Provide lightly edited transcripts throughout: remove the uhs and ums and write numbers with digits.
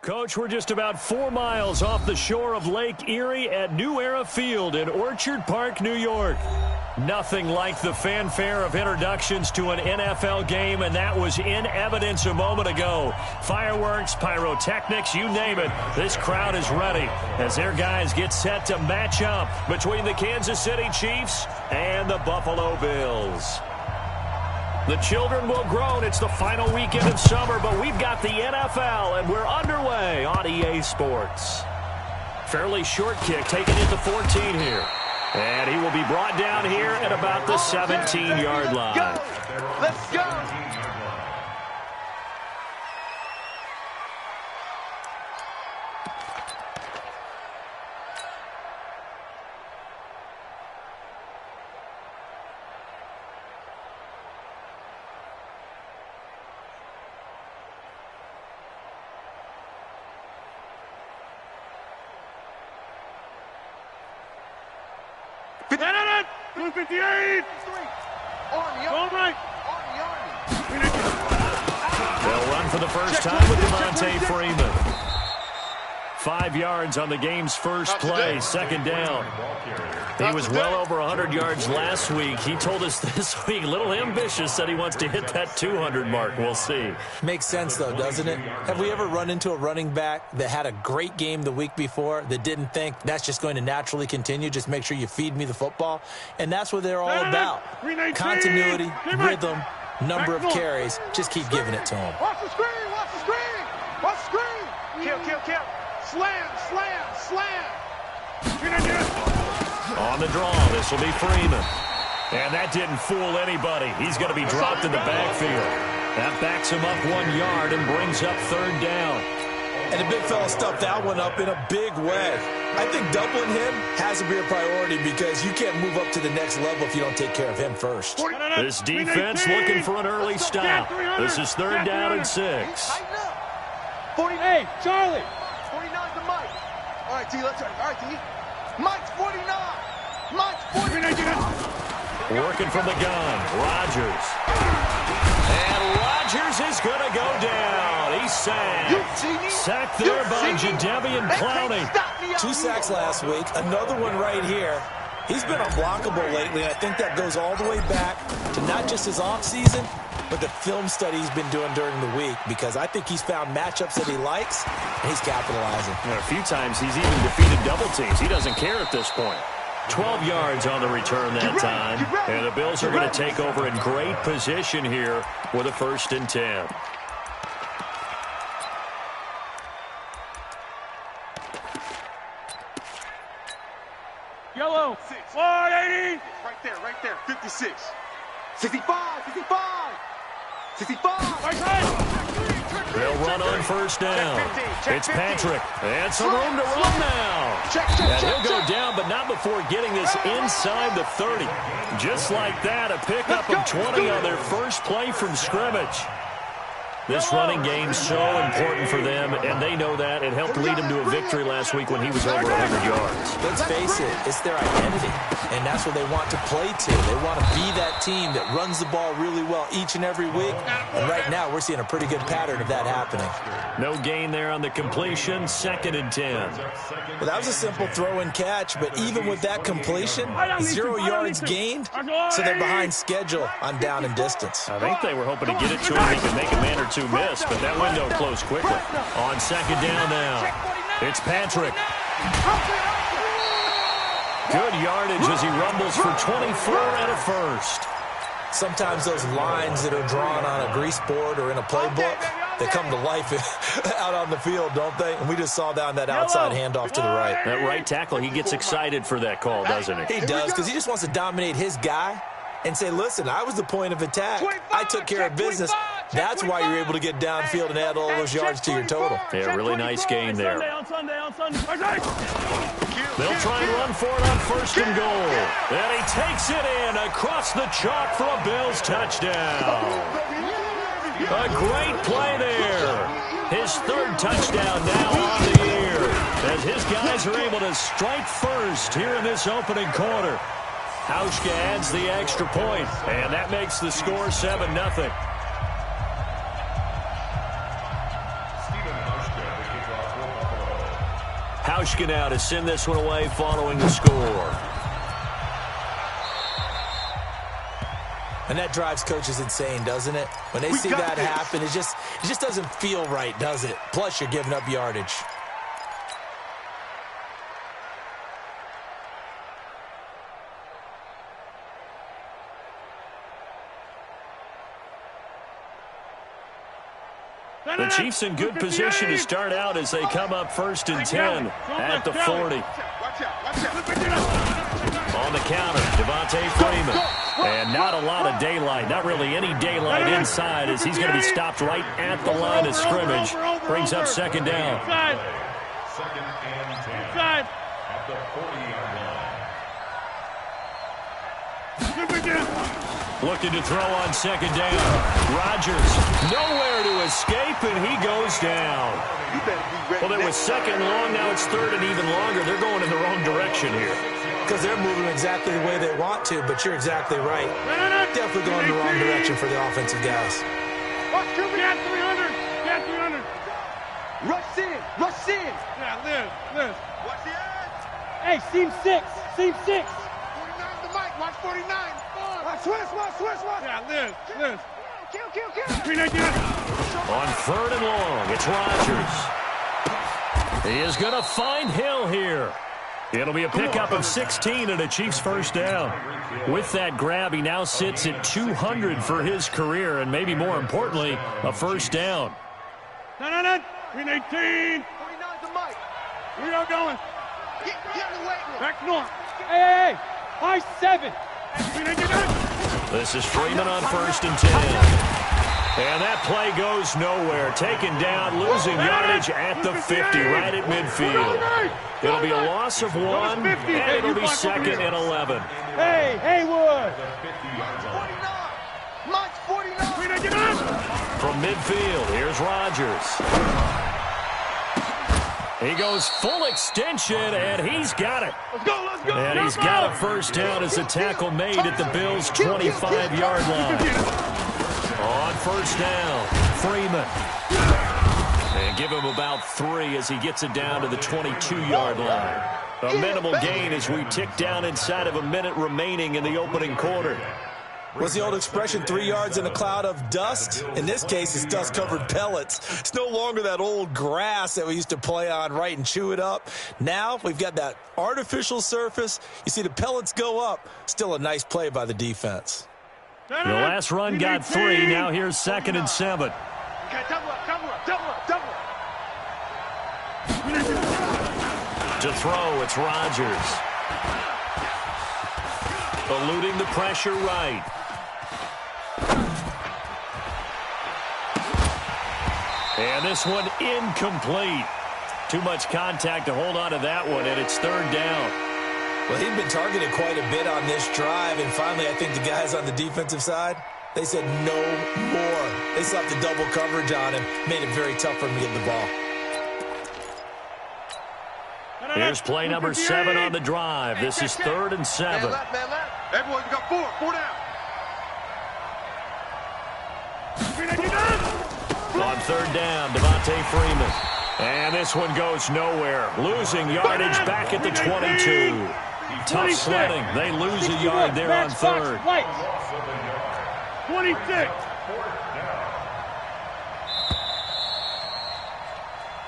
Coach, we're just about 4 miles off the shore of Lake Erie at New Era Field in Orchard Park, New York. Nothing like the fanfare of introductions to an NFL game, and that was in evidence a moment ago. Fireworks, pyrotechnics, you name it. This crowd is ready as their guys get set to match up between the Kansas City Chiefs and the Buffalo Bills. The children will groan. It's the final weekend of summer, but we've got the NFL, and we're underway on EA Sports. Fairly short kick, taken at the 14 here. And he will be brought down here at about the 17-yard line. Go. Let's go. Blue 58. Army. They'll run for the first time with Devontae Freeman. 5 yards on the game's first play, second down. He was well over 100 yards last week. He told us this week, a little ambitious, said he wants to hit that 200 mark. We'll see. Makes sense, though, doesn't it? Have we ever run into a running back that had a great game the week before that didn't think that's just going to naturally continue? Just make sure you feed me the football. And that's what they're all about. Continuity, rhythm, number of carries. Just keep giving it to him. Watch the screen. Watch the screen. Watch the screen. Kill. Slam. On the draw, this will be Freeman. And that didn't fool anybody. He's going to be dropped in the backfield. That backs him up 1 yard and brings up third down. And the big fella stuffed that one up in a big way. I think doubling him has to be a priority because you can't move up to the next level if you don't take care of him first. This defense looking for an early stop. This is third down and 6. 48. Charlie. 49 to Mike. All right, T. Let's. All right, T. Mike's 49. Mike's 49. Working from the gun, Rodgers. And Rodgers is going to go down. He's sacked. Sacked there by Jadeveon Clowney. 2 sacks last week. Another one right here. He's been unblockable lately. I think that goes all the way back to not just his offseason, but the film study he's been doing during the week, because I think he's found matchups that he likes, and he's capitalizing. A few times he's even defeated double teams. He doesn't care at this point. 12 yards on the return that time. And the Bills are going to take over in great position here with a 1st and 10. Yellow. 180. Right there. 56. 65. 65. They'll run on 1st down. It's Patrick. And some room to run now. And he'll go down, but not before getting this inside the 30. Just like that, a pickup of 20 on their first play from scrimmage. This running game's so important for them, and they know that. It helped lead him to a victory last week when he was over 100 yards. Let's face it, it's their identity, and that's what they want to play to. They want to be that team that runs the ball really well each and every week, and right now we're seeing a pretty good pattern of that happening. No gain there on the completion, 2nd and 10. Well, that was a simple throw and catch, but even with that completion, 0 yards gained, so they're behind schedule on down and distance. I think they were hoping to get it to him. He could make a man or two miss, but that window closed quickly. On 2nd down now, it's Patrick. Good yardage as he rumbles for 24 and a 1st. Sometimes those lines that are drawn on a grease board or in a playbook, they come to life out on the field, don't they? And we just saw down that outside handoff to the right. That right tackle, he gets excited for that call, doesn't he? He does, because he just wants to dominate his guy and say, listen, I was the point of attack. I took care of business. That's why you're able to get downfield and add all those yards to your total. Yeah, really nice gain there. They'll try and run for it on 1st and goal. And he takes it in across the chalk for a Bills touchdown. A great play there. His 3rd touchdown now on the year, as his guys are able to strike first here in this opening quarter. Hauschka adds the extra point, and that makes the score 7-0. Hauschka now to send this one away following the score. And that drives coaches insane, doesn't it? When they see that happen, it just doesn't feel right, does it? Plus, you're giving up yardage. The Chiefs in good position to start out as they come up 1st and 10 at the 40. On the counter, Devontae Freeman. And not a lot of daylight, not really any daylight inside as he's going to be stopped right at the line of scrimmage. Brings up 2nd down. Second and 10 at the 40-yard line. Looking to throw on 2nd down. Rodgers nowhere to escape, and he goes down. Well, it was 2nd and long. Now it's 3rd and even longer. They're going in the wrong direction here. Because they're moving exactly the way they want to, but you're exactly right. Definitely going in the wrong direction for the offensive guys. Watch, Cat 300. Cat 300. Rush in. Rush in. Yeah, Liz. Watch the edge. Hey, seam 6. Seam 6. 49 to Mike. Watch 49. Watch Swiss. Yeah, Liz. Kill. 399. On 3rd and long, it's Rodgers. He is going to find Hill here. It'll be a pickup of 16 and a Chiefs 1st down. With that grab, he now sits at 200 for his career, and maybe more importantly, a 1st down. 319. 49 to Mike. We are going. Get in the weight room. Back north. Hey. High 7. 399. This is Freeman on 1st and 10. And that play goes nowhere. Taken down, losing yardage at the 50, right at midfield. It'll be a loss of 1, and it'll be 2nd and 11. Hey, Haywood. 49. Mike's 49. From midfield, here's Rodgers. He goes full extension, and he's got it. Let's go. And he's got a 1st down as the tackle made at the Bills' 25-yard line. On 1st down, Freeman. And give him about 3 as he gets it down to the 22-yard line. A minimal gain as we tick down inside of a minute remaining in the opening quarter. What's the old expression, 3 yards in a cloud of dust? In this case, it's dust-covered pellets. It's no longer that old grass that we used to play on, right, and chew it up. Now we've got that artificial surface. You see the pellets go up. Still a nice play by the defense. The last run got 3. Now here's 2nd and 7. Okay, double up. To throw, it's Rodgers. Eluding the pressure right. And this one incomplete. Too much contact to hold on to that one, and it's 3rd down. Well, he'd been targeted quite a bit on this drive, and finally I think the guys on the defensive side, they said no more. They slapped the double coverage on him, made it very tough for him to get the ball. Here's play number 7 on the drive. This is 3rd and 7. Man left. Everyone, you got 4 down. On 3rd down, Devontae Freeman. And this one goes nowhere. Losing yardage back at the 22. Tough sledding. They lose a yard there on 3rd. 26.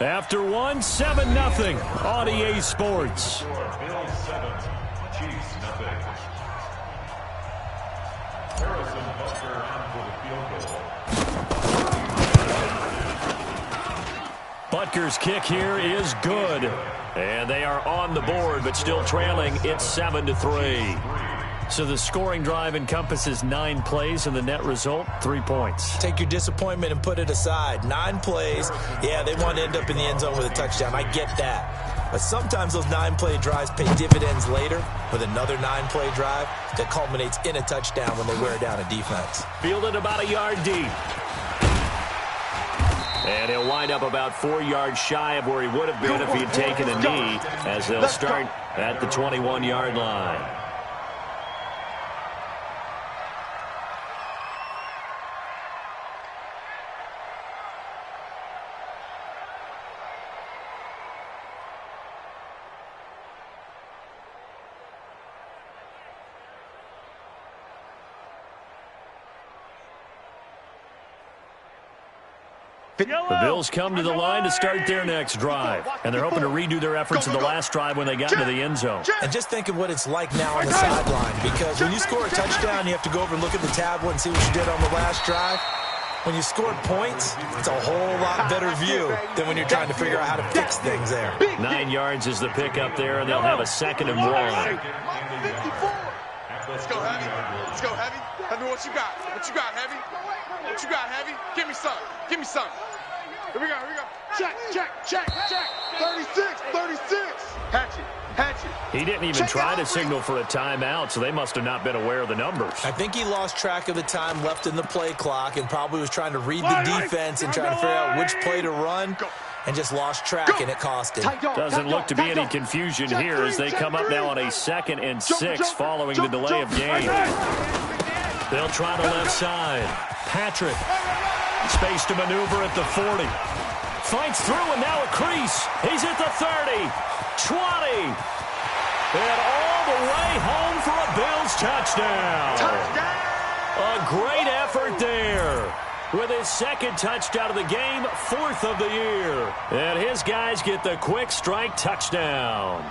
After 1, 7-0 on EA Sports. Bills 7, Chiefs nothing. Harrison Butker on for the field goal. Butker's kick here is good. And they are on the board, but still trailing. It's 7-3. So the scoring drive encompasses 9 plays, and the net result, 3 points. Take your disappointment and put it aside. 9 plays. Yeah, they want to end up in the end zone with a touchdown. I get that. But sometimes those 9-play drives pay dividends later with another 9-play drive that culminates in a touchdown when they wear down a defense. Fielded about a yard deep. And he'll wind up about 4 yards shy of where he would have been if he had taken a knee, as they'll start at the 21-yard line. The Bills come to the line to start their next drive, and they're hoping to redo their efforts in the last drive when they got into the end zone. And just think of what it's like now on the sideline, because when you score a touchdown, you have to go over and look at the tablet and see what you did on the last drive. When you scored points, it's a whole lot better view than when you're trying to figure out how to fix things there. 9 yards is the pickup there, and they'll have a 2nd and 1. Let's go, Heavy. Let's go, Heavy. Heavy, what you got? What you got, Heavy? What you got, Heavy? Give me some. Give me some. Here we go, here we go. Check, check, check, check. 36, 36. Hatchet, hatchet. He didn't even try to signal for a timeout, so they must have not been aware of the numbers. I think he lost track of the time left in the play clock and probably was trying to read the defense and trying to figure out which play to run, and just lost track, and it cost him. Doesn't look to be any confusion here as they come up now on a 2nd and 6 following the delay of game. They'll try the left side. Patrick. Space to maneuver at the 40. Fights through, and now a crease. He's at the 30. 20. And all the way home for a Bills touchdown. A great effort there. With his 2nd touchdown of the game, 4th of the year. And his guys get the quick strike touchdown.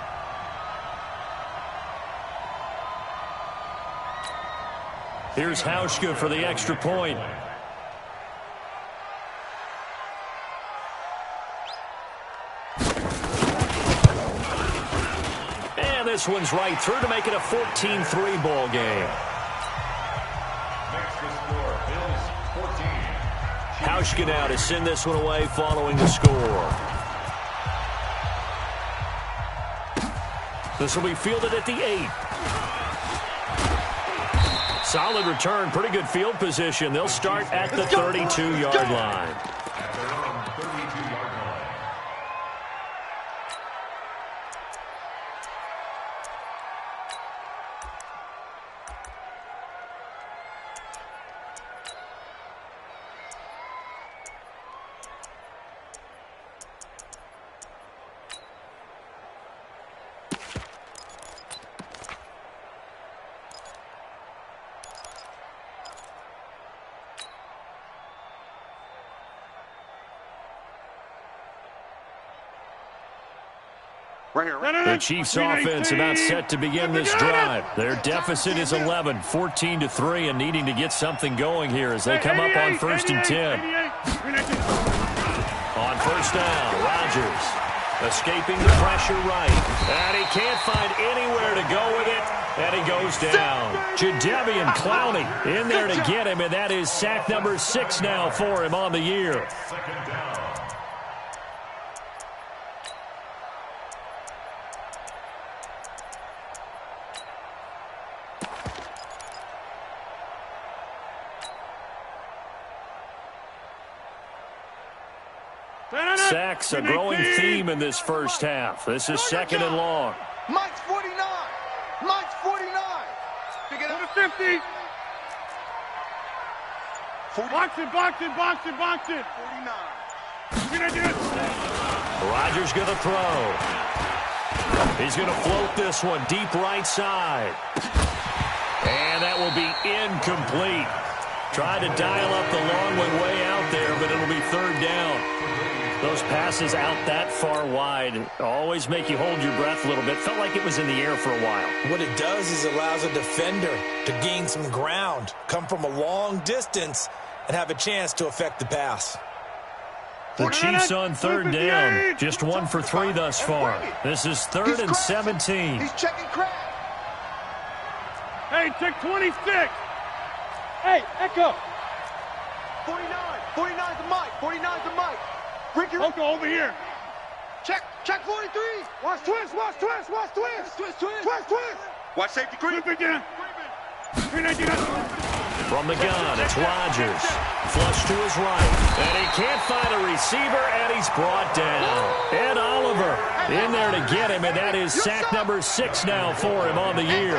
Here's Hauschka for the extra point. And this one's right through to make it a 14-3 ball game. Hauschka now to send this one away following the score. This will be fielded at the 8. Solid return, pretty good field position. They'll start at the 32-yard line. The Chiefs offense about set to begin this drive. Their deficit is 11, 14-3, and needing to get something going here as they come up on 1st and 10. On 1st down, Rodgers escaping the pressure right. And he can't find anywhere to go with it, and he goes down. Jadeveon Clowney in there to get him, and that is sack number 6 now for him on the year. Sacks, a growing theme in this first half. This is 2nd and long. Mike's 49. Mike's 49. Pick it up. 50. Box it, box it, box it, box it. 49. Rodgers going to throw. He's going to float this one deep right side. And that will be incomplete. Tried to dial up the long one way out there, but it'll be 3rd down. Those passes out that far wide always make you hold your breath a little bit. Felt like it was in the air for a while. What it does is it allows a defender to gain some ground, come from a long distance, and have a chance to affect the pass. The Chiefs on 3rd down. Just 1 for 3 thus far. This is 3rd and 17. He's checking crap. Hey, check 26. Hey, Echo. 49. 49 to Mike. 49 to Mike. Echo over here. Check 43. Watch twist, watch twist, watch twist. Twist, twist. Twist, twist. Watch safety creep again. From the gun, it's Rodgers. Flush to his right. And he can't find a receiver, and he's brought down. Ed Oliver in there to get him, and that is sack number 6 now for him on the year.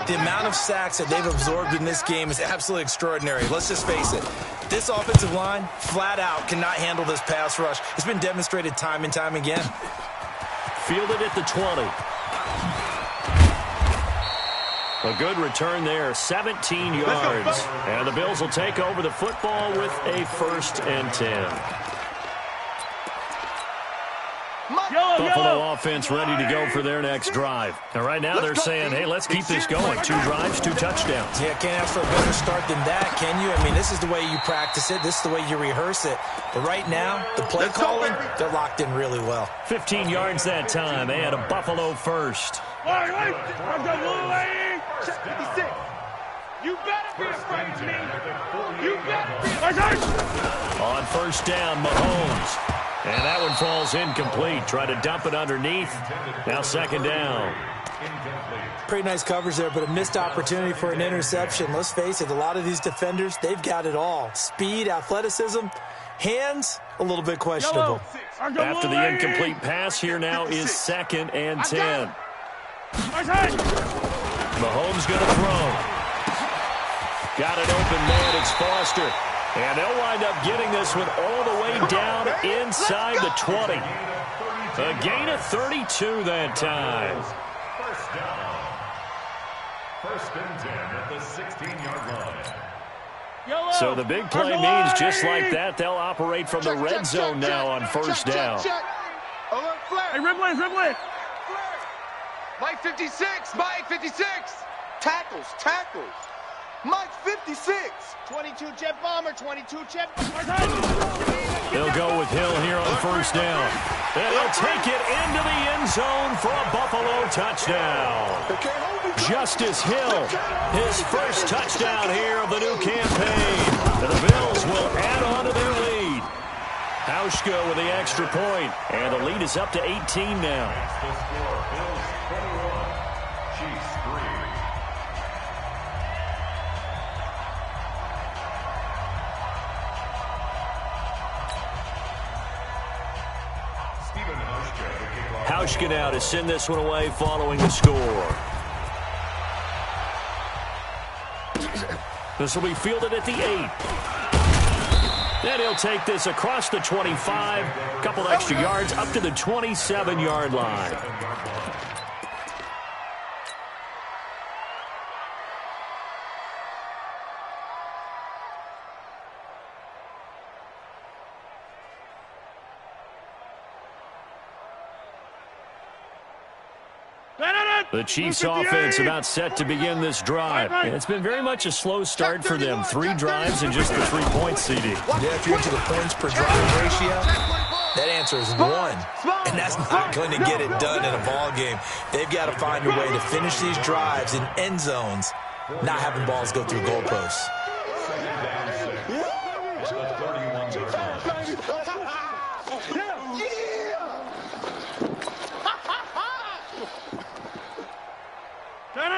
The amount of sacks that they've absorbed in this game is absolutely extraordinary. Let's just face it. This offensive line, flat out, cannot handle this pass rush. It's been demonstrated time and time again. Fielded at the 20. A good return there, 17 yards. And the Bills will take over the football with a 1st and 10. Buffalo offense ready to go for their next drive. And right now they're saying, hey, let's keep this going. 2 drives, 2 touchdowns. Yeah, can't ask for a better start than that, can you? I mean, this is the way you practice it. This is the way you reverse it. But right now, the play calling, they're locked in really well. 15 yards that time. They had a Buffalo first. You better be afraid of me. You better be afraid. On first down, Mahomes. And that one falls incomplete. Try to dump it underneath. Now second down. Pretty nice coverage there, but a missed opportunity for an interception. Let's face it, a lot of these defenders, they've got it all. Speed, athleticism, hands, a little bit questionable. After the incomplete pass, here now is second and 10. Mahomes going to throw. Got it open man. It's Foster. And they'll wind up getting this one all the way down inside the 20. A gain of 32 that time. First down. First and 10 at the 16-yard line. So the big play means just like that, they'll operate from the red zone now on first down. Hey, Ridley. Mike 56, Mike 56. Tackles. Mike 56. 22 jet bomber, 22 jet bomber. They'll go with Hill here on first down. And he'll take it into the end zone for a Buffalo touchdown. Justice Hill, his first touchdown here of the new campaign. And the Bills will add on to their lead. Hauschka with the extra point, and the lead is up to 18 now. Hauschka now to send this one away following the score. This will be fielded at the 8. Then he'll take this across the 25, a couple extra yards up to the 27-yard line. The Chiefs offense about set to begin this drive. And it's been very much a slow start for them. 3 drives and just the 3 points, CD. Yeah, if you're into the points per drive ratio, that answer is 1. And that's not going to get it done in a ball game. They've got to find a way to finish these drives in end zones, not having balls go through goalposts.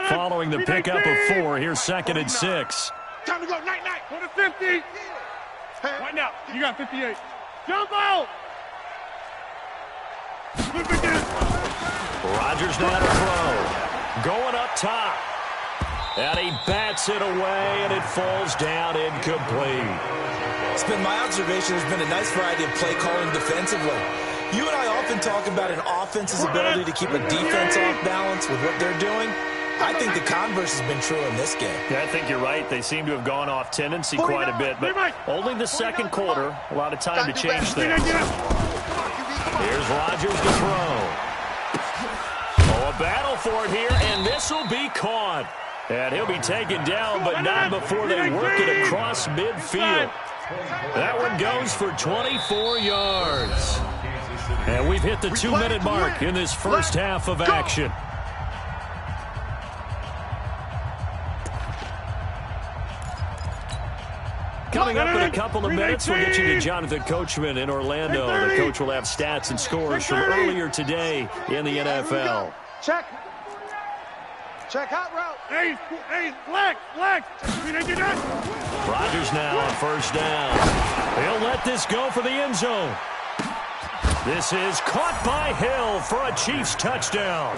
Following the pickup of 4, here's second and 6. Time to go, night. Go to 50. Right now, you got 58. Jump out. Rodgers now to throw. Going up top. And he bats it away, and it falls down incomplete. It's been my observation there's been a nice variety of play calling defensively. You and I often talk about an offense's ability to keep a defense off balance with what they're doing. I think the converse has been true in this game. Yeah, I think you're right. They seem to have gone off tendency quite a bit, but only the second quarter. A lot of time to change things. Here's Rodgers to throw. Oh, a battle for it here, and this will be caught. And he'll be taken down, but not before they work it across midfield. That one goes for 24 yards. And we've hit the 2-minute mark in this first half of action. Coming up in a couple of minutes, we'll get you to Jonathan Coachman in Orlando. The coach will have stats and scores from earlier today in the NFL. Check hot route. Hey, flex. Rodgers now on first down. He'll let this go for the end zone. This is caught by Hill for a Chiefs touchdown.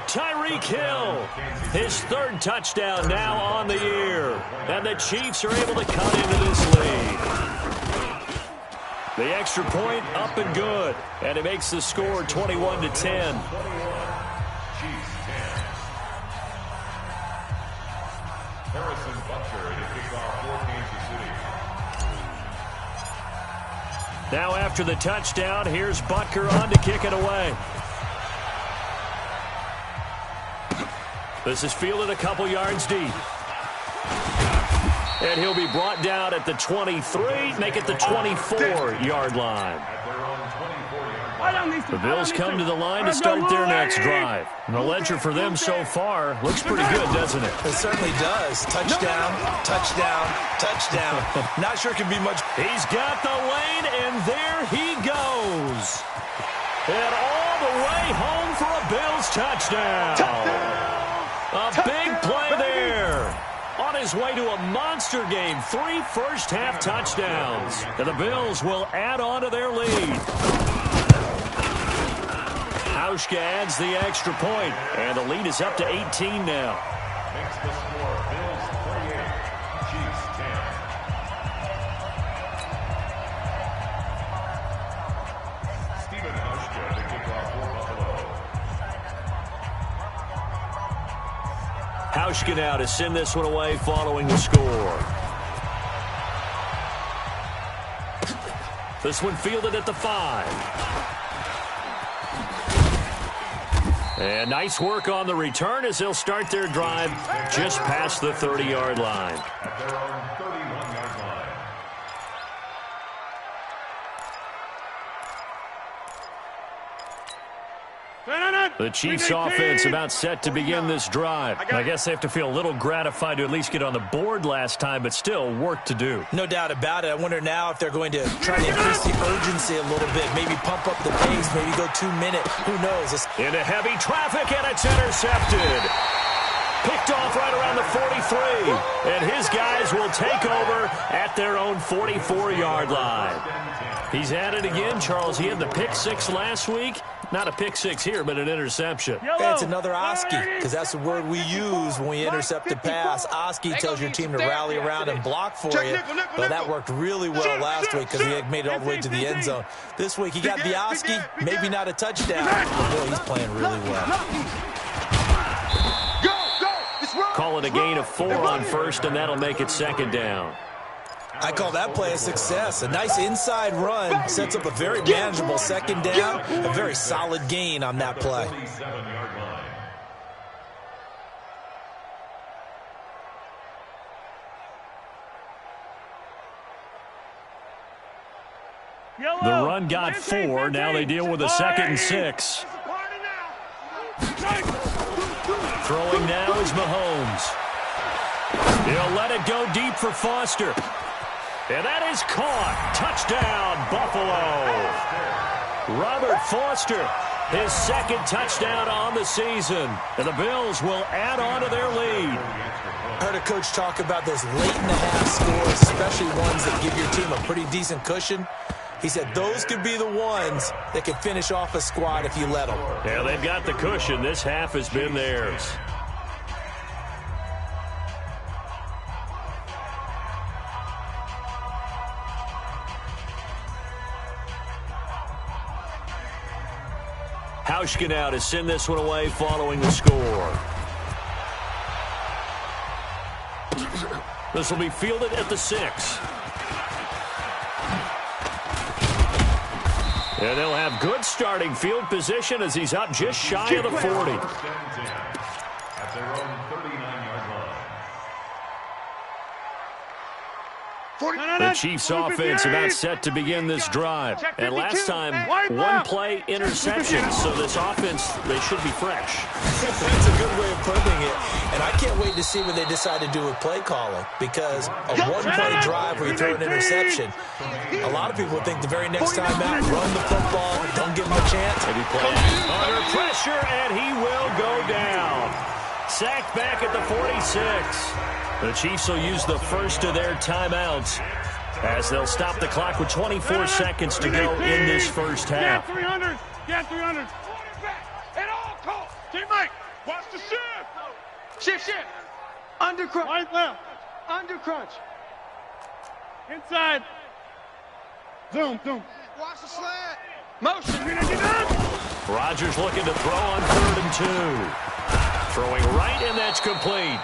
Tyreek Hill, his 3rd touchdown now on the year. And the Chiefs are able to cut into this lead. The extra point up and good. And it makes the score 21-10. Now after the touchdown, here's Butker on to kick it away. This is fielded a couple yards deep. And he'll be brought down at the 23, make it the 24-yard line. The Bills come to the line to start their next drive. And the ledger for them so far looks pretty good, doesn't it? It certainly does. Touchdown, touchdown, touchdown. Not sure it can be much. He's got the lane, and there he goes. And all the way home for a Bills touchdown. A big play there. On his way to a monster game, 3 first-half touchdowns. And the Bills will add on to their lead. Hauschka adds the extra point, and the lead is up to 18 now. Makes the score Bills 38, Chiefs 10. Stephen Hauschka to kick off for Buffalo. Hauschka now to send this one away following the score. This one fielded at the 5. And nice work on the return as they'll start their drive just past the 30-yard line. At their own 31-yard line. The Chiefs offense about set to begin this drive. I guess they have to feel a little gratified to at least get on the board last time, but still work to do. No doubt about it. I wonder now if they're going to try to increase the urgency a little bit, maybe pump up the pace, maybe go 2-minute. Who knows? Into heavy traffic, and it's intercepted. Picked off right around the 43. And his guys will take over at their own 44-yard line. He's at it again, Charles. He had the pick 6 last week. Not a pick 6 here, but an interception. That's another Oski, because that's the word we use when we intercept a pass. Oski tells your team to rally around and block for you. Well, that worked really well last week because he had made it all the way to the end zone. This week, he got the Oski, maybe not a touchdown. But boy, he's playing really well. Call it a gain of 4 on first, and that'll make it 2nd down. I call that play a success. A nice inside run sets up a very manageable 2nd down. A very solid gain on that play. 47-yard line. The run got 4. Now they deal with a 2nd and 6. Throwing now is Mahomes. He'll let it go deep for Foster. And that is caught. Touchdown, Buffalo. Robert Foster, his 2nd touchdown on the season. And the Bills will add on to their lead. I heard a coach talk about those late-in-the-half scores, especially ones that give your team a pretty decent cushion. He said those could be the ones that could finish off a squad if you let them. Yeah, they've got the cushion. This half has been theirs. Hauschka now to send this one away following the score. This will be fielded at the 6. And they'll have good starting field position as he's up just shy of the 40. At their own 39-yard line. The Chiefs offense about set to begin this drive. And last time, 1-play interception. So this offense, they should be fresh. That's a good way of putting it. And I can't wait to see what they decide to do with play calling. Because a 1-play drive where you throw an interception, a lot of people think the very next time out, run the football, don't give them a chance. Under pressure, and he will go down. Sacked back at the 46. The Chiefs will use the first of their timeouts as they'll stop the clock with 24 seconds to go in this first half. Get 300. Get 300. At all costs. Teammate, watch the shift. Shift. Under crunch. Right left. Under crunch. Inside. Zoom. Watch the slant. Motion. Rodgers looking to throw on 3rd and 2. Throwing right, and that's complete.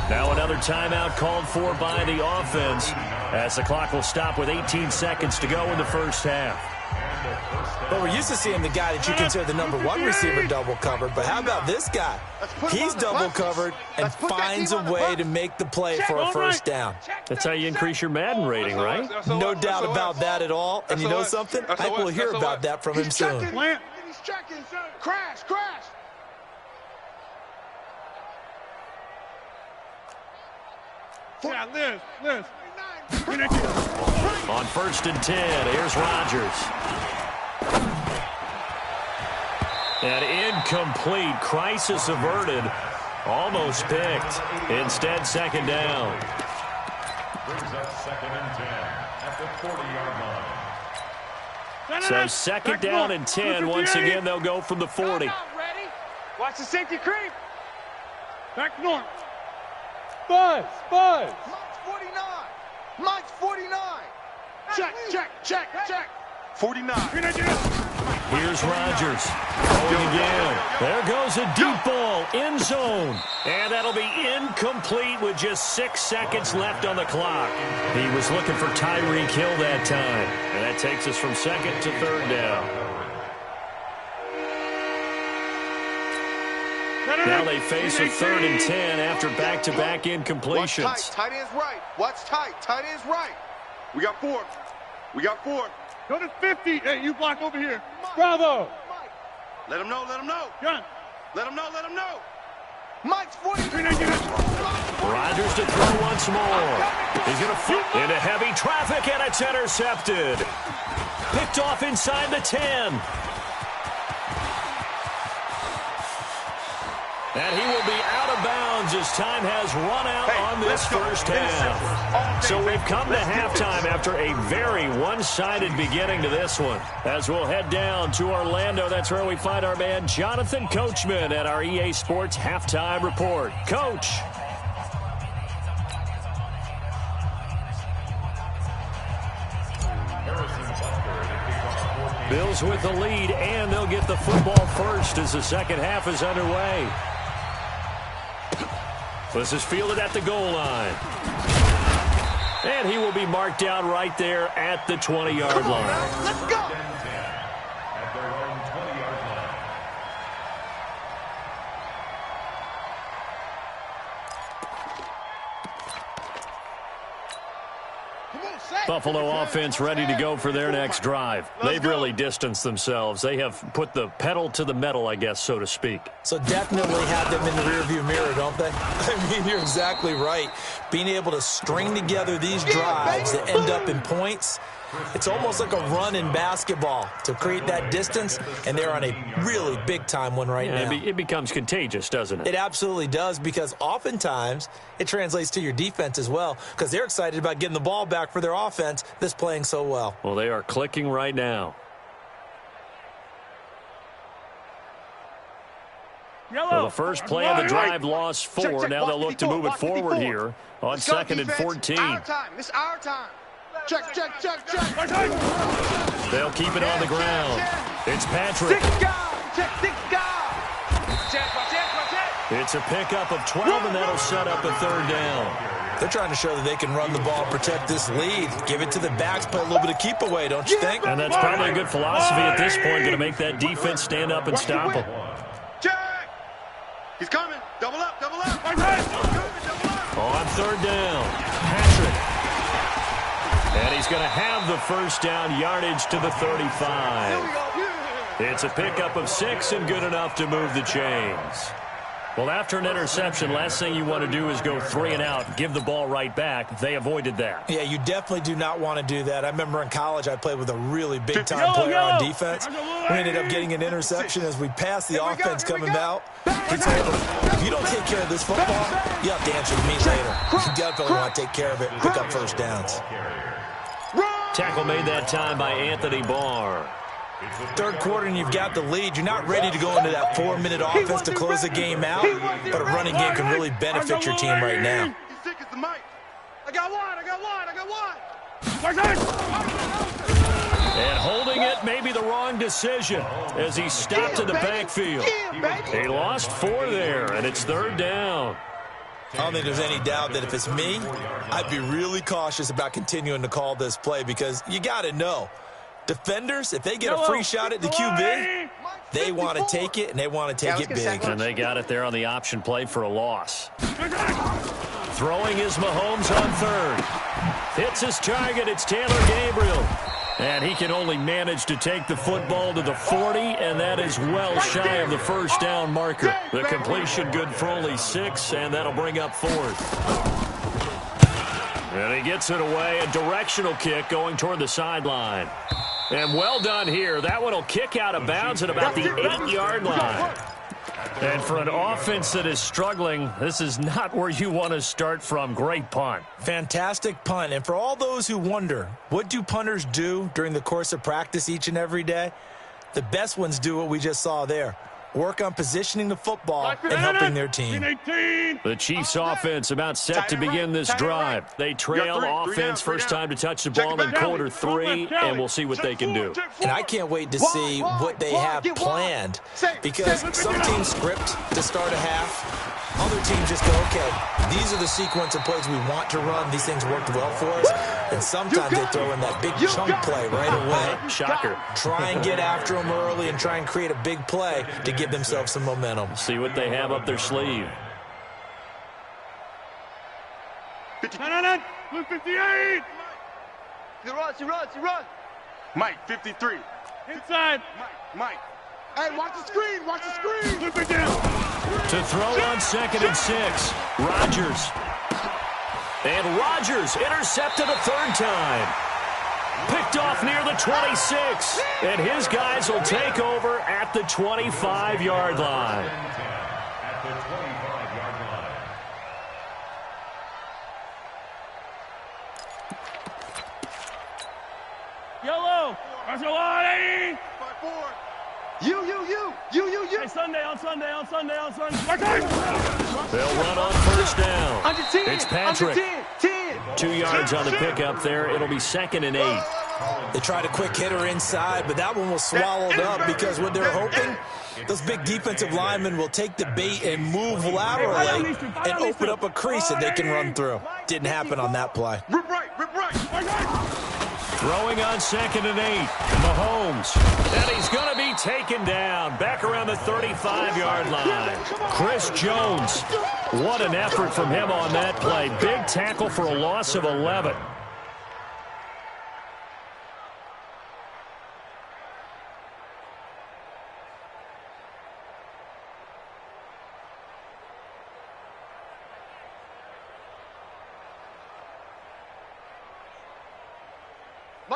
Now another timeout called for by the offense as the clock will stop with 18 seconds to go in the first half. But we're used to seeing the guy that you consider the #1 receiver double covered. But how about this guy? He's double covered and finds a way to make the play for a first down. That's how you increase your Madden rating, right? No doubt about that at all. And you know something? I think we'll hear about that from him soon. He's checking. Crash. Yeah, Liz. On 1st and 10, here's Rodgers. An incomplete, crisis averted, almost picked. Instead, second down. Brings up 2nd and 10 at the 40-yard line. So second down and 10. Once again, they'll go from the 40. Watch the safety creep. Back north. Buzz. Mike's 49. Check. 49. Here's Rodgers. Going again. There goes a deep ball. End zone. And that'll be incomplete with just 6 seconds left on the clock. He was looking for Tyreek Hill that time. And that takes us from 2nd to 3rd down. Now they face a 3rd and 10 after back-to-back incompletions. Watch tight ends right. Watch tight ends right. We got 4. Go to 50. Hey, you block over here. Bravo. Let him know. Gun. Let him know. Mike's 43. Rodgers to throw once more. He's going to flip into heavy traffic, and it's intercepted. Picked off inside the 10. And he will be out of bounds as time has run out on this first half. So we've come to halftime after a very one-sided beginning to this one. As we'll head down to Orlando, that's where we find our man Jonathan Coachman at our EA Sports Halftime Report. Coach. Bills with the lead, and they'll get the football first as the second half is underway. This is fielded at the goal line. And he will be marked down right there at the 20-yard line. Let's go. At their own 20-yard line. Buffalo offense ready to go for their next drive. They've really distanced themselves. They have put the pedal to the metal, I guess, so to speak. So definitely have them in the rearview mirror, don't they? I mean, you're exactly right. Being able to string together these drives that end up in points, it's almost like a run in basketball to create that distance, and they're on a really big-time one right now. It becomes contagious, doesn't it? It absolutely does, because oftentimes it translates to your defense as well, because they're excited about getting the ball back for their offense that's playing so well. Well, they are clicking right now. Well, the first play of the drive lost 4. Now they'll look to move it forward here on 2nd and 14. It's our time. Check. They'll keep it on the ground. It's Patrick. It's a pickup of 12, and that'll set up a 3rd down. They're trying to show that they can run the ball, protect this lead, give it to the backs, play a little bit of keep away, don't you think? And that's probably a good philosophy at this point, going to make that defense stand up and stop him. Check. He's coming. Double up. On 3rd down, Patrick. And he's going to have the first down, yardage to the 35. It's a pickup of 6 and good enough to move the chains. Well, after an interception, last thing you want to do is go 3 and out, give the ball right back. They avoided that. Yeah, you definitely do not want to do that. I remember in college I played with a really big-time player on defense. We ended up getting an interception as we passed the offense coming out. He told him, if you don't take care of this football, you have to answer to me later. You definitely want to take care of it and pick up first downs. Tackle made that time by Anthony Barr. 3rd quarter and you've got the lead. You're not ready to go into that 4-minute offense to close the game out, but a running game can really benefit your team right now. I got one. And holding it may be the wrong decision as he stopped in the backfield. He lost 4 there, and it's 3rd down. I don't think there's any doubt that if it's me, I'd be really cautious about continuing to call this play because you got to know, defenders, if they get a free shot at the QB, they want to take it, and they want to take it big. And they got it there on the option play for a loss. Throwing is Mahomes on third. Hits his target. It's Taylor Gabriel. And he can only manage to take the football to the 40, and that is well shy of the first down marker. The completion good for only 6, and that'll bring up fourth. And he gets it away. A directional kick going toward the sideline. And well done here. That one will kick out of bounds at about the 8-yard line. And for an offense that is struggling, this is not where you want to start from. Great punt. Fantastic punt. And for all those who wonder, what do punters do during the course of practice each and every day? The best ones do what we just saw there. Work on positioning the football and helping their team. The Chiefs offense about set to begin this drive. They trail offense, first time to touch the ball in quarter 3, and we'll see what they can do. And I can't wait to see what they have planned, because some teams script to start a half. Other teams just go, okay, these are the sequence of plays we want to run. These things worked well for us. And sometimes they throw in that big chunk play right away. Shocker. Try and get after them early and try and create a big play to give themselves some momentum. See what they have up their sleeve. 58. He runs. Mike, 53. Inside. Mike. Hey, watch the screen. Flip it down. To throw on 2nd and 6. Rodgers. And Rodgers intercepted a third time. Picked off near the 26. And his guys will take over at the 25-yard line. At the 25-yard line. Yellow. That's a lot, 80. 5-4. You. Hey, Sunday. They'll run on first down. Under 10. It's Patrick. Under 10. 2 yards on the pickup there. It'll be 2nd and 8. They tried a quick hitter inside, but that one was swallowed up because what they're hoping, those big defensive linemen will take the bait and move laterally and open up a crease that they can run through. Didn't happen on that play. Rip right. Throwing on 2nd and 8. Mahomes. And he's going to be taken down. Back around the 35-yard line. Chris Jones. What an effort from him on that play. Big tackle for a loss of 11.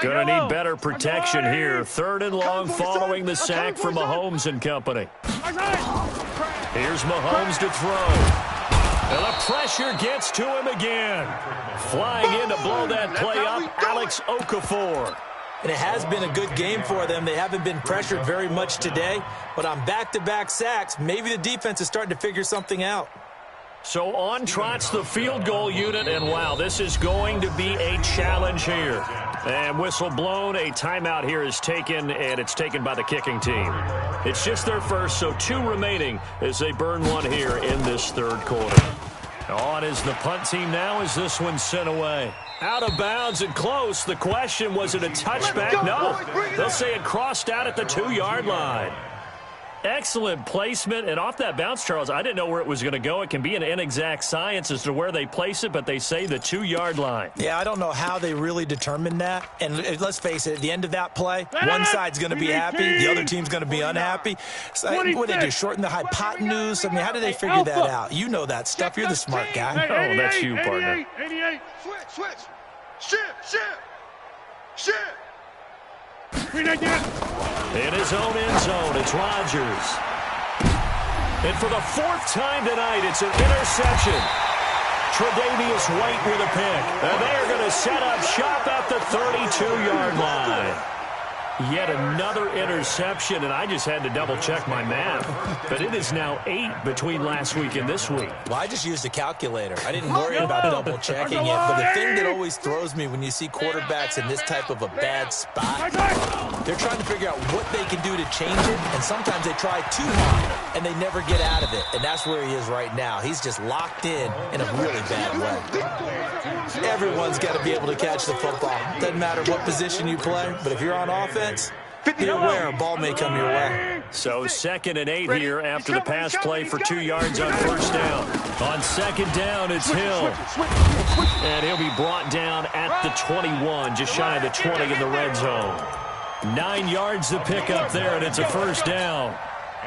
Going to need better protection here. 3rd and long following the sack from Mahomes and company. Here's Mahomes to throw. And the pressure gets to him again. Flying in to blow that play up, Alex Okafor. And it has been a good game for them. They haven't been pressured very much today, but on back-to-back sacks, maybe the defense is starting to figure something out. So on trots the field goal unit, and wow, this is going to be a challenge here. And whistle blown, a timeout here is taken, and it's taken by the kicking team. It's just their first, so 2 remaining as they burn one here in this 3rd quarter. On is the punt team now as this one's sent away. Out of bounds and close. The question, was it a touchback? No. They'll say it crossed out at the 2-yard line. Excellent placement, and off that bounce, Charles, I didn't know where it was going to go. It can be an inexact science as to where they place it, but they say the 2-yard line. Yeah, I don't know how they really determined that. And let's face it, at the end of that play, one side's going to be happy, the other team's going to be unhappy. So, what did they do, shorten the hypotenuse? I mean, how did they figure that out? You know that stuff. You're the smart guy. Oh, that's you, partner. 88. Switch. Shift. In his own end zone, it's Rodgers. And for the 4th time tonight, it's an interception. Tre'Davious White with a pick. And they are going to set up shop at the 32-yard line. Yet another interception, and I just had to double-check my math. But it is now 8 between last week and this week. Well, I just used a calculator. I didn't worry about double-checking it. But the thing that always throws me when you see quarterbacks in this type of a bad spot, they're trying to figure out what they can do to change it, and sometimes they try too hard, and they never get out of it. And that's where he is right now. He's just locked in a really bad way. Everyone's got to be able to catch the football. Doesn't matter what position you play, but if you're on offense, be aware a ball may come your way. So 2nd and 8 here after the pass play for 2 yards on first down. On 2nd down, it's Hill. And he'll be brought down at the 21, just shy of the 20 in the red zone. 9 yards to pick up there, and it's a first down.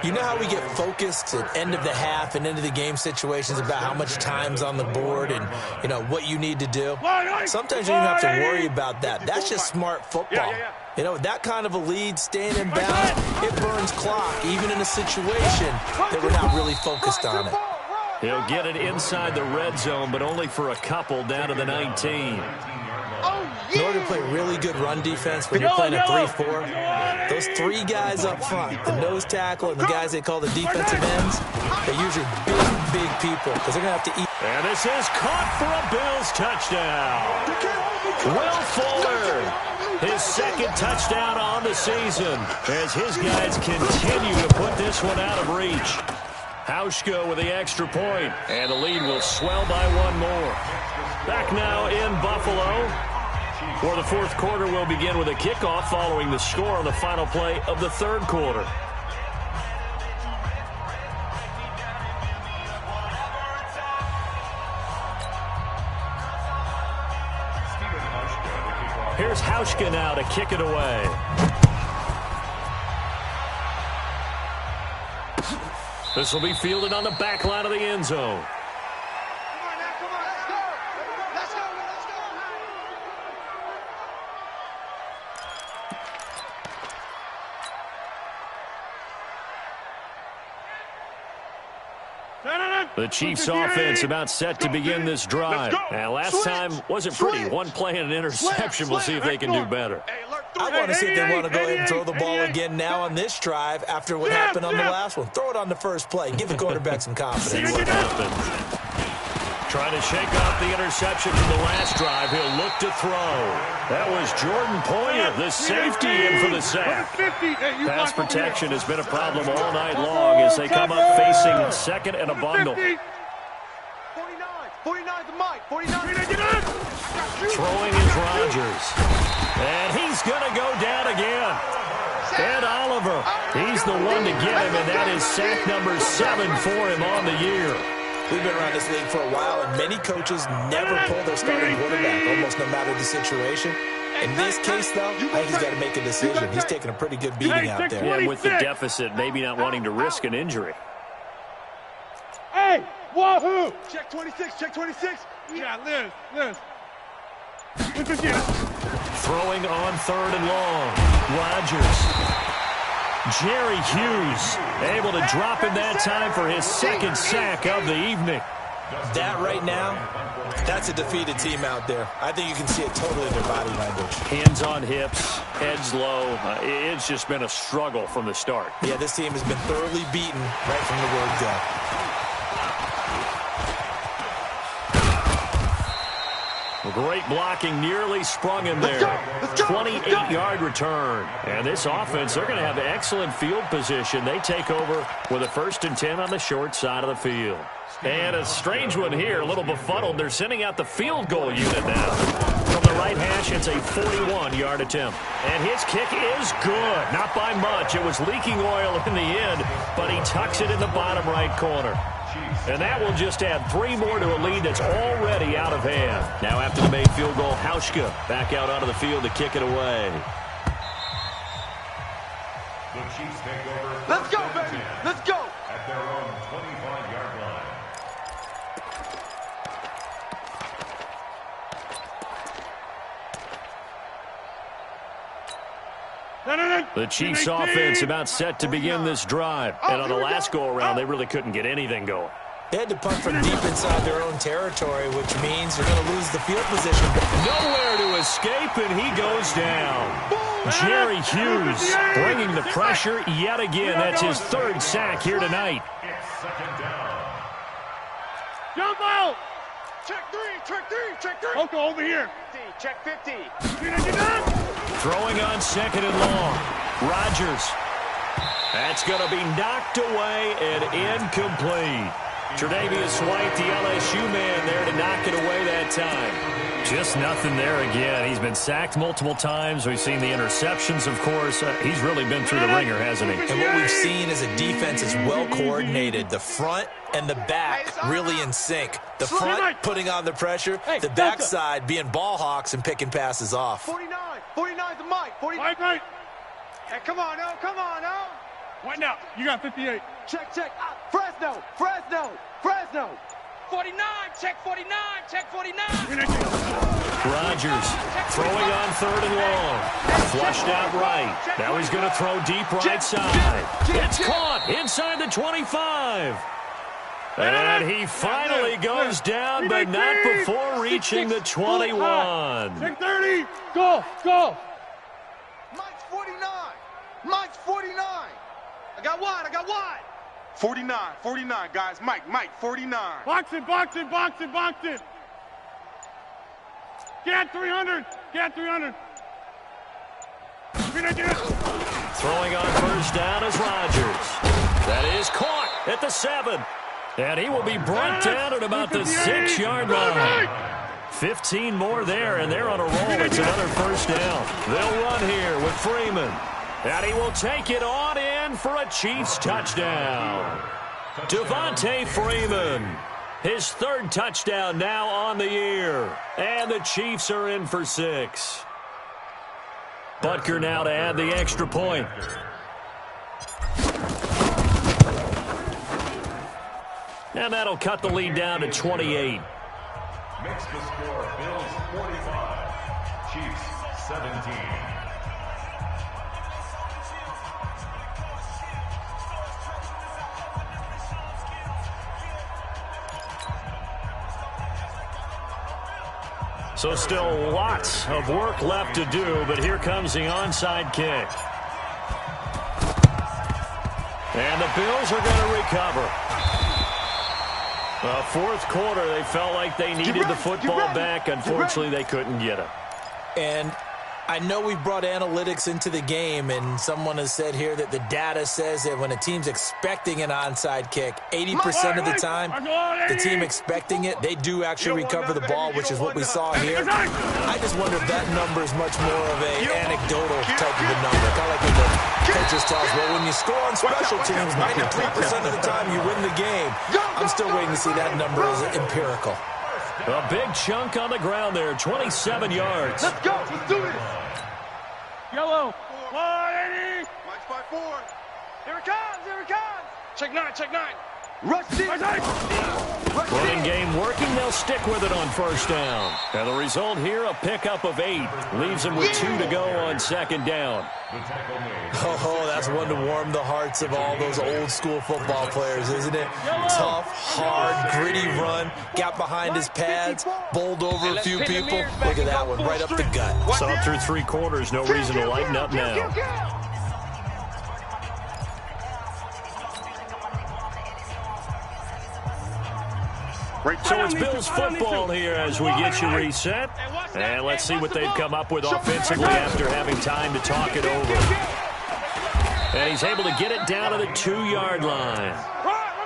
You know how we get focused at end of the half and end of the game situations about how much time's on the board and, you know, what you need to do? Sometimes you don't have to worry about that. That's just smart football. You know, that kind of a lead, staying in bounds, it burns clock, even in a situation that we're not really focused on it. He'll get it inside the red zone, but only for a couple down to the 19. In order to play really good run defense when you're playing a 3-4, those 3 guys up front, the nose tackle and the guys they call the defensive ends, they're usually big people because they're going to have to eat. And this is caught for a Bills touchdown. Will Fuller, his 2nd touchdown on the season as his guys continue to put this one out of reach. Hauschka with the extra point, and the lead will swell by 1 more. Back now in Buffalo. For the 4th quarter, we'll begin with a kickoff following the score on the final play of the 3rd quarter. Here's Hauschka now to kick it away. This will be fielded on the back line of the end zone. The Chiefs' offense about set to begin this drive. And last time wasn't pretty. One play and an interception. We'll see if they can do better. I want to see if they want to go ahead and throw the ball again now on this drive after what happened on the last one. Throw it on the first play. Give the quarterback some confidence. See what happens. Trying to shake off the interception from the last drive. He'll look to throw. That was Jordan Poyer, the safety, in for the sack. Pass protection has been a problem all night long as they come up facing 2nd and a bundle. 49 to Mike. 49. Throwing is Rodgers. And he's going to go down again. Ed Oliver, he's the one to get him, and that is sack number 7 for him on the year. We've been around this league for a while, and many coaches never pull their starting quarterback, almost no matter the situation. In this case, though, I think he's got to make a decision. He's taking a pretty good beating out there. Yeah, with the deficit, maybe not wanting to risk an injury. Hey, wahoo! Check 26, check 26. Yeah, Liz. Throwing on 3rd and long. Rodgers. Jerry Hughes able to drop in that time for his 2nd sack of the evening. That right now, that's a defeated team out there. I think you can see it totally in their body language. Hands on hips, heads low. It's just been a struggle from the start. Yeah, this team has been thoroughly beaten right from the word go. Great blocking, nearly sprung him there. 28-yard return. And this offense, they're going to have excellent field position. They take over with a 1st and 10 on the short side of the field. And a strange one here, a little befuddled. They're sending out the field goal unit now. From the right hash, it's a 41-yard attempt. And his kick is good. Not by much. It was leaking oil in the end, but he tucks it in the bottom right corner. And that will just add 3 more to a lead that's already out of hand. Now after the made field goal, Hauschka back out onto the field to kick it away. The Chiefs take over. Let's go, baby. Let's go. At their own 25-yard line. The Chiefs' offense about set to begin this drive. And on the last go-around, they really couldn't get anything going. They had to punt from deep inside their own territory, which means you're going to lose the field position. Nowhere to escape, and he goes down. Jerry Hughes bringing the pressure yet again. That's his third sack here tonight. It's second down. Jump out. Check three, check three, check three. Okay, over here. Check 50. Throwing on second and long. Rodgers. That's going to be knocked away and incomplete. Tre'Davious White, the LSU man, there to knock it away that time. Just nothing there again. He's been sacked multiple times. We've seen the interceptions, of course. He's really been through the ringer, hasn't he? And what we've seen is a defense is well coordinated. The front and the back really in sync. The front putting on the pressure, the backside being ball hawks and picking passes off. 49. 49 to Mike. 49. Right. Hey, come on, now. Come on, now. Right now. You got 58. Check. Fresno. 49, check 49, check 49. Rodgers throwing on third and long. Flushed out right. Now he's going to throw deep right side. It's caught inside the 25. And he finally goes down, but not before reaching the 21. Check 30. Go. Mike's 49. Mike's 49. I got wide. 49, guys. Mike, 49. Box it. Get 300. Throwing on first down is Rodgers. That is caught at the 7. And he will be brought down at about the 6-yard line. 15 more there, and they're on a roll. It's another first down. They'll run here with Freeman. And he will take it on in for a Chiefs touchdown. Devontae Freeman, his third touchdown now on the year. And the Chiefs are in for 6. Butker now to add the extra point. And that'll cut the lead down to 28. Makes the score Bills 45, Chiefs 17. So still lots of work left to do, but here comes the onside kick. And the Bills are going to recover. Fourth quarter, they felt like they needed the football back. Unfortunately, they couldn't get it. And I know we brought analytics into the game, and someone has said here that the data says that when a team's expecting an onside kick, 80% of the time, the team expecting it, they do actually recover the ball, which is what we saw here. I just wonder if that number is much more of an anecdotal type of a number. Kind of like when the coaches tell us, well, when you score on special teams, 93% of the time you win the game. I'm still waiting to see that number as empirical. A big chunk on the ground there, 27 yards. Let's go. Let's do this. Yellow. 180. Mike's by 4. Here it comes. Check 9. Rush deep. Running game working, they'll stick with it on first down. And the result here, a pickup of 8. Leaves them with 2 to go on second down. Oh, that's one to warm the hearts of all those old school football players, isn't it? Tough, hard, gritty run. Got behind his pads, bowled over a few people. Look at that one, right up the gut. Saw through 3 quarters, no reason to lighten up now. So it's Bills football here as we get you reset. And let's see what they've come up with offensively after having time to talk it over. And he's able to get it down to the 2-yard line.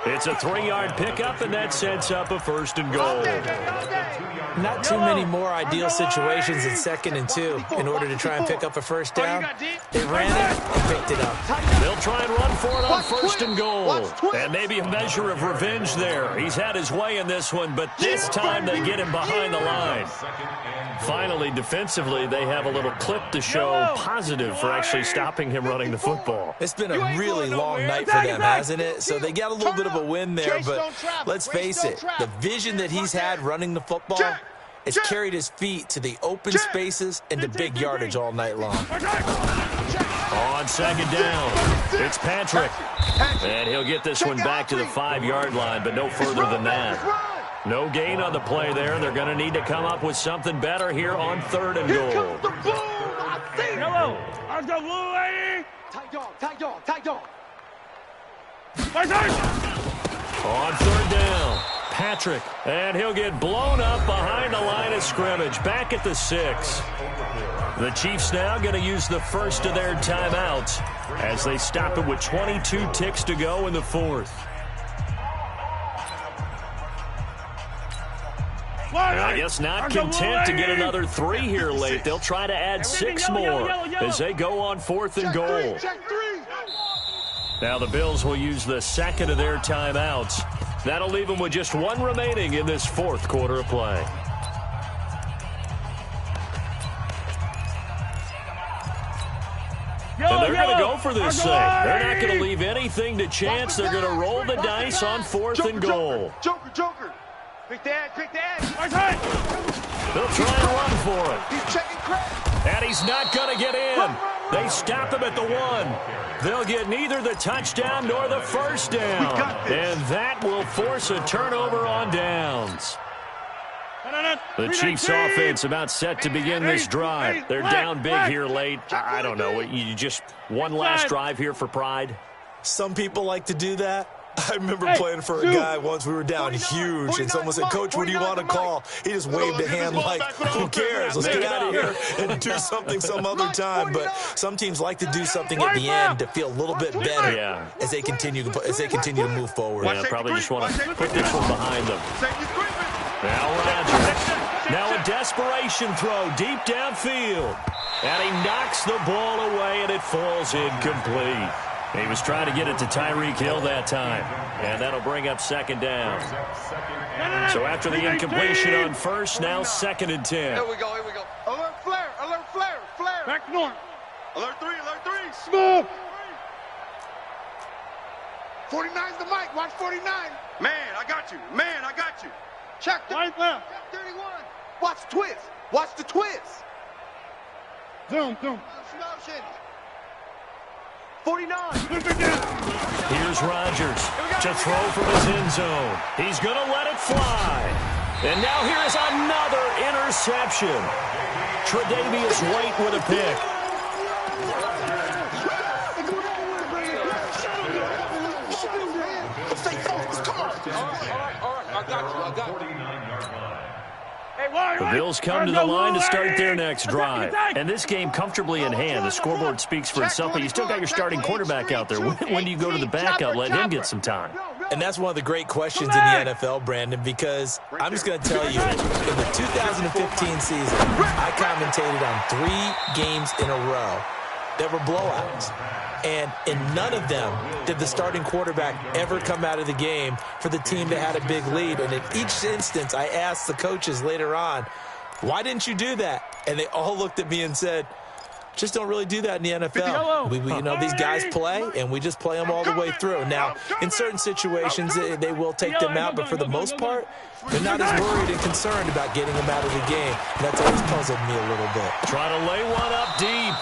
It's a 3-yard pickup, and that sets up a first and goal. Not too many more ideal situations in 2nd and 2 in order to try and pick up a first down. They ran it and picked it up. They'll try and run for it on first and goal. And maybe a measure of revenge there. He's had his way in this one, but this time they get him behind the line. Finally, defensively, they have a little clip to show positive for actually stopping him running the football. It's been a really long night for them, hasn't it? So they got a little bit of a win there, but let's face it, the vision that he's had running the football, it's carried his feet to the open spaces and to big yardage all night long. On second down, it's Patrick. And he'll get this one back to the 5-yard line, but no further than that. No gain on the play there. They're going to need to come up with something better here on 3rd and goal. Here comes the boom. I see it. Hello. There's the blue lady. Tight dog, tight dog, tight dog. On 3rd down, Patrick. And he'll get blown up behind the line of scrimmage, back at the 6. The Chiefs now going to use the first of their timeouts as they stop it with 22 ticks to go in the 4th. I guess not content to get another 3 here late. They'll try to add 6 more as they go on 4th and goal. Now the Bills will use the second of their timeouts. That'll leave them with just 1 remaining in this 4th quarter of play. And they're going to go for this thing. They're not going to leave anything to chance. They're going to roll the dice on 4th and goal. Joker. Pick the edge. They'll try and run for it. He's checking crack. And he's not going to get in. They stop him at the 1. They'll get neither the touchdown nor the first down. And that will force a turnover on downs. The Chiefs offense about set to begin this drive. They're down big here late. I don't know. You just one last drive here for pride? Some people like to do that. I remember playing for a guy once. We were down huge, and someone said, "Coach, what do you want to call?" He just waved a hand like, "Who cares? Let's get out of here and do something some other time." But some teams like to do something at the end to feel a little bit better as they continue to move forward. Yeah, probably just want to put this one behind them. Now Rodgers. Now a desperation throw deep downfield. And he knocks the ball away, and it falls incomplete. He was trying to get it to Tyreek Hill that time. And that'll bring up 2nd down. So after the incompletion on 1st, now 2nd and 10. Here we go. Alert flare. Back north. Alert 3. Smoke. 49's the mic. Watch 49. Man, I got you. Check the Right left. Check 31. Watch the twist. Zoom. Slow motion. 49. Here's Rodgers to throw from his end zone. He's going to let it fly. And now here is another interception. Tre'Davious White with a pick. All right. I got you. The Bills come to the line to start their next drive. And this game comfortably in hand. The scoreboard speaks for itself, but you still got your starting quarterback out there. When do you go to the backup, let him get some time? And that's one of the great questions in the NFL, Brandon, because I'm just going to tell you, in the 2015 season, I commentated on 3 games in a row that were blowouts. And in none of them did the starting quarterback ever come out of the game for the team that had a big lead. And in each instance, I asked the coaches later on, why didn't you do that? And they all looked at me and said, just don't really do that in the NFL. These guys play, and we just play them all the way through. Now, in certain situations, they will take them out, but for the most part, they're not as worried and concerned about getting them out of the game. And that's always puzzled me a little bit. Try to lay one up deep.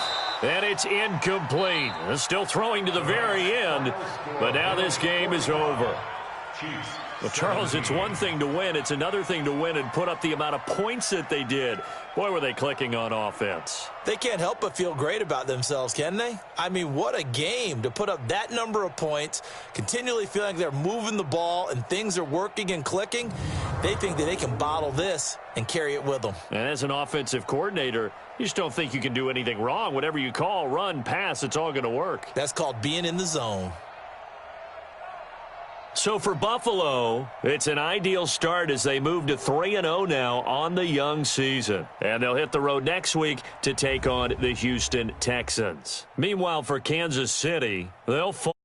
And it's incomplete. Still throwing to the very end, but now this game is over. Well, Charles, it's one thing to win. It's another thing to win and put up the amount of points that they did. Boy, were they clicking on offense. They can't help but feel great about themselves, can they? I mean, what a game to put up that number of points, continually feeling like they're moving the ball and things are working and clicking. They think that they can bottle this and carry it with them. And as an offensive coordinator, you just don't think you can do anything wrong. Whatever you call, run, pass, it's all going to work. That's called being in the zone. So for Buffalo, it's an ideal start as they move to 3-0 now on the young season. And they'll hit the road next week to take on the Houston Texans. Meanwhile, for Kansas City, they'll fall.